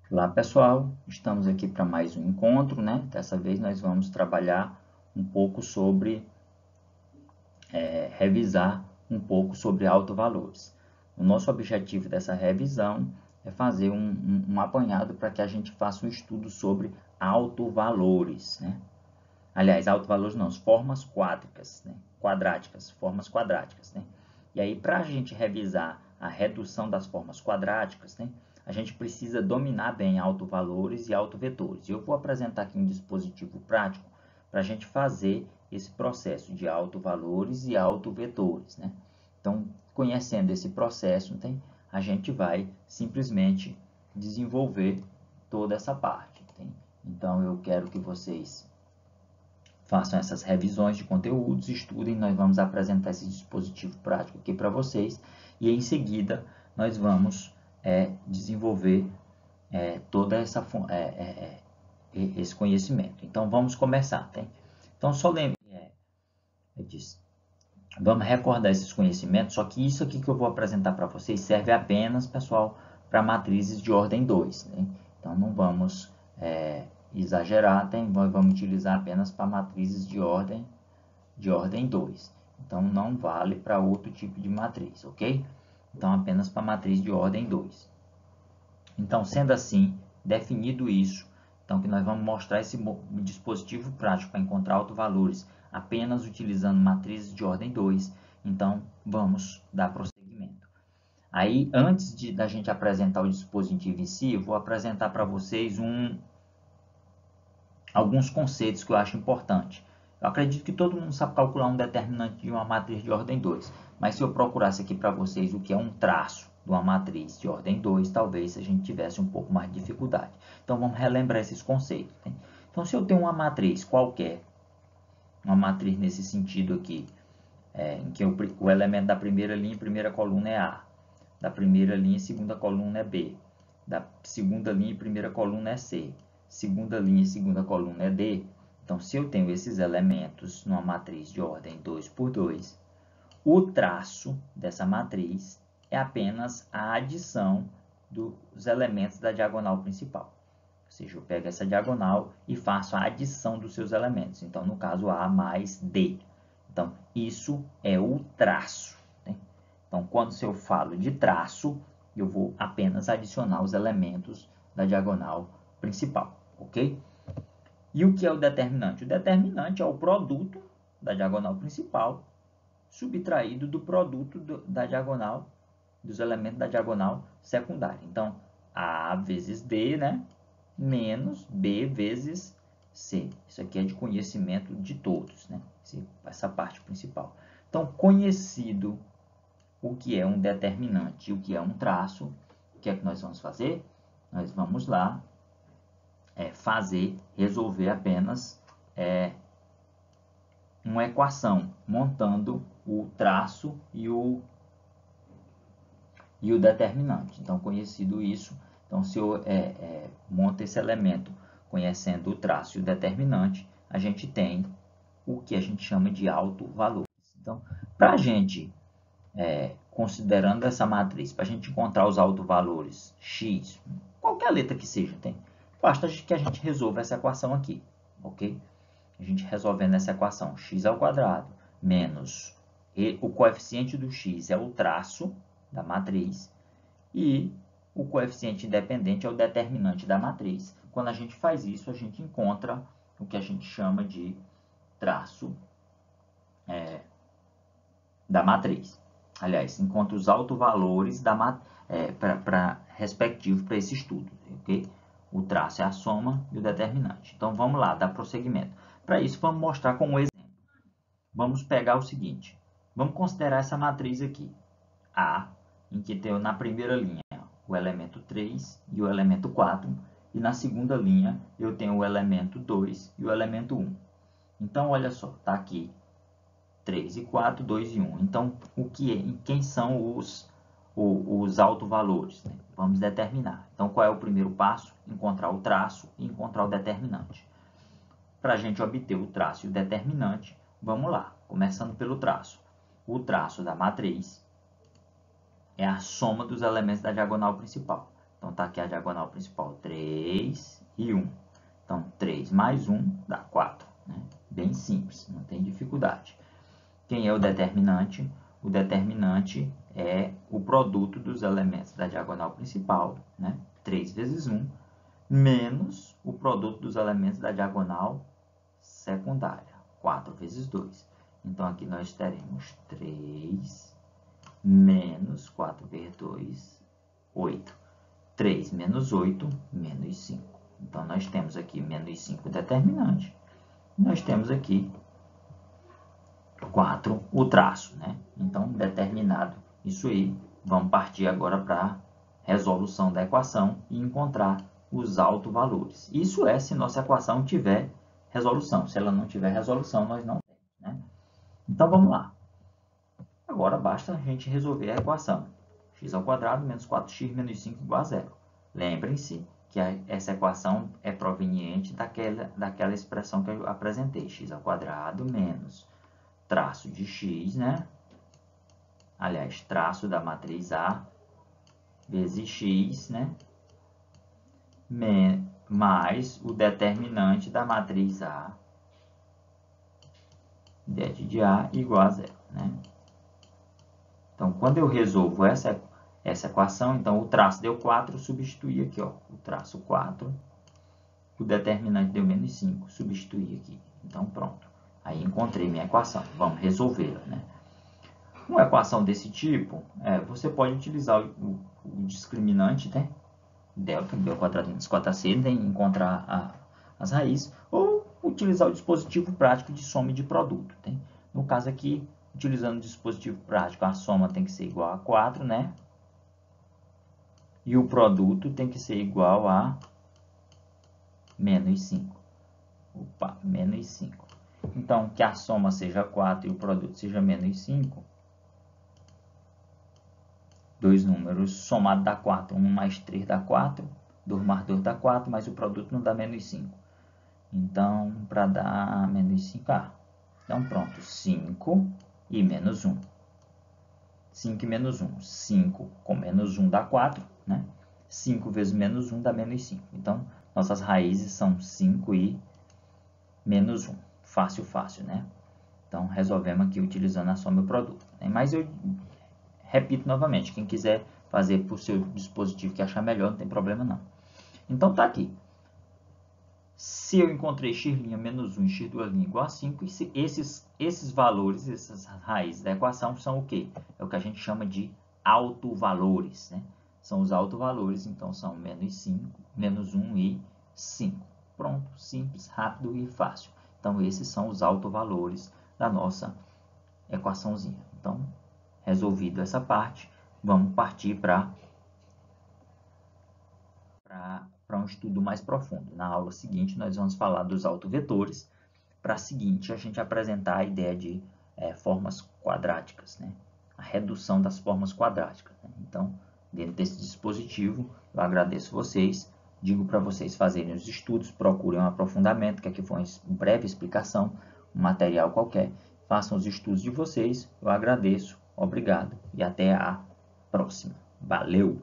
Olá pessoal, estamos aqui para mais um encontro, né? Dessa vez nós vamos trabalhar um pouco sobre, revisar um pouco sobre autovalores. O nosso objetivo dessa revisão é fazer um apanhado para que a gente faça um estudo sobre autovalores, né? Aliás, autovalores não, formas quádricas, né? Formas quadráticas, né? E aí, para a gente revisar a redução das formas quadráticas, né? A gente precisa dominar bem autovalores e autovetores. Eu vou apresentar aqui um dispositivo prático para a gente fazer esse processo de autovalores e autovetores, né? Então, conhecendo esse processo, né? A gente vai simplesmente desenvolver toda essa parte. Né? Então, eu quero que vocês façam essas revisões de conteúdos, estudem, nós vamos apresentar esse dispositivo prático aqui para vocês e em seguida nós vamos desenvolver todo esse conhecimento. Então vamos começar, tá? Então só lembre, vamos recordar esses conhecimentos, só que isso aqui que eu vou apresentar para vocês serve apenas, pessoal, para matrizes de ordem 2, né? Então não vamos exagerar, tá? Vamos utilizar apenas para matrizes de ordem 2. Então, não vale para outro tipo de matriz, ok? Então, apenas para matriz de ordem 2. Então, sendo assim, definido isso, então que nós vamos mostrar esse dispositivo prático para encontrar autovalores apenas utilizando matrizes de ordem 2. Então, vamos dar prosseguimento. Aí, antes da gente apresentar o dispositivo em si, eu vou apresentar para vocês alguns conceitos que eu acho importante. Eu acredito que todo mundo sabe calcular um determinante de uma matriz de ordem 2, mas se eu procurasse aqui para vocês o que é um traço de uma matriz de ordem 2, talvez a gente tivesse um pouco mais de dificuldade. Então vamos relembrar esses conceitos. Né? Então se eu tenho uma matriz qualquer, uma matriz nesse sentido aqui, em que o elemento da primeira linha, primeira coluna é A, da primeira linha, segunda coluna é B, da segunda linha, primeira coluna é C, segunda linha, segunda coluna é D. Então, se eu tenho esses elementos numa matriz de ordem 2 por 2, o traço dessa matriz é apenas a adição dos elementos da diagonal principal. Ou seja, eu pego essa diagonal e faço a adição dos seus elementos. Então, no caso, A mais D. Então, isso é o traço. Né? Então, quando eu falo de traço, eu vou apenas adicionar os elementos da diagonal principal, ok? E o que é o determinante? O determinante é o produto da diagonal principal subtraído do produto da diagonal, dos elementos da diagonal secundária. Então, A vezes D, né? Menos B vezes C. Isso aqui é de conhecimento de todos, né? Essa parte principal. Então, conhecido o que é um determinante e o que é um traço, o que é que nós vamos fazer? Nós vamos lá resolver apenas uma equação, montando o traço e o determinante. Então, conhecido isso, então se eu monto esse elemento conhecendo o traço e o determinante, a gente tem o que a gente chama de autovalores. Então, para a gente, considerando essa matriz, para a gente encontrar os autovalores x, qualquer letra que seja, basta que a gente resolva essa equação aqui, ok? A gente resolvendo essa equação, x ao quadrado menos o coeficiente do x é o traço da matriz e o coeficiente independente é o determinante da matriz. Quando a gente faz isso, a gente encontra o que a gente chama de traço da matriz. Aliás, encontra os autovalores respectivos para esse estudo, ok? O traço é a soma e o determinante. Então, vamos lá, dar prosseguimento. Para isso, vamos mostrar com um exemplo. Vamos pegar o seguinte. Vamos considerar essa matriz aqui. A, em que tem na primeira linha o elemento 3 e o elemento 4. E na segunda linha eu tenho o elemento 2 e o elemento 1. Então, olha só, está aqui 3 e 4, 2 e 1. Então, quem são os autovalores? Né? Vamos determinar. Então, qual é o primeiro passo? Encontrar o traço e encontrar o determinante. Para a gente obter o traço e o determinante, vamos lá, começando pelo traço. O traço da matriz é a soma dos elementos da diagonal principal. Então, está aqui a diagonal principal, 3 e 1. Então, 3 mais 1 dá 4. Né? Bem simples, não tem dificuldade. Quem é o determinante? O determinante é o produto dos elementos da diagonal principal, né? 3 vezes 1, menos o produto dos elementos da diagonal secundária, 4 vezes 2. Então, aqui nós teremos 3 menos 4 vezes 2, 8. 3 menos 8, menos 5. Então, nós temos aqui menos 5 determinante. Nós temos aqui 4 o traço, né? Então, determinado isso aí, vamos partir agora para a resolução da equação e encontrar os autovalores. Isso é se nossa equação tiver resolução. Se ela não tiver resolução, nós não temos, né? Então, vamos lá. Agora, basta a gente resolver a equação. X ao quadrado menos 4x menos 5 igual a zero. Lembrem-se que essa equação é proveniente daquela expressão que eu apresentei. X ao quadrado menos traço de x, né? Aliás, traço da matriz A vezes x, né? Mais o determinante da matriz A, det de A igual a zero, né? Então, quando eu resolvo essa equação, então o traço deu 4, substituir aqui, ó, o traço 4, o determinante deu menos 5, substituir aqui. Então, pronto. Aí encontrei minha equação. Vamos resolvê-la, né? Uma equação desse tipo, você pode utilizar o discriminante, né? Delta, B ao quadrado menos 4AC, né? Encontrar as raízes, ou utilizar o dispositivo prático de soma e de produto. Né? No caso aqui, utilizando o dispositivo prático, a soma tem que ser igual a 4, né? E o produto tem que ser igual a menos 5. Opa, menos 5. Então, que a soma seja 4 e o produto seja menos 5. Dois números somados dá 4. 1 mais 3 dá 4. 2 mais 2 dá 4, mas o produto não dá menos 5. Então, para dar menos 5A. Então, pronto. 5 e menos 1. 5 e menos 1. 5 com menos 1 dá 4, né? 5 vezes menos 1 dá menos 5. Então, nossas raízes são 5 e menos 1. Fácil, fácil, né? Então, resolvemos aqui utilizando a soma e o produto. Mas eu repito novamente, quem quiser fazer por seu dispositivo que achar melhor, não tem problema não. Então, tá aqui. Se eu encontrei x' menos 1 e x2' igual a 5, esses valores, essas raízes da equação são o quê? É o que a gente chama de autovalores, né? São os autovalores, então são menos 5, menos 1 e 5. Pronto, simples, rápido e fácil. Então, esses são os autovalores da nossa equaçãozinha. Então, resolvido essa parte, vamos partir para um estudo mais profundo. Na aula seguinte, nós vamos falar dos autovetores. Para a seguinte, a gente apresentar a ideia de formas quadráticas, né? A redução das formas quadráticas. Né? Então, dentro desse dispositivo, eu agradeço vocês, digo para vocês fazerem os estudos, procurem um aprofundamento, que aqui foi uma breve explicação, um material qualquer. Façam os estudos de vocês, eu agradeço, obrigado e até a próxima. Valeu!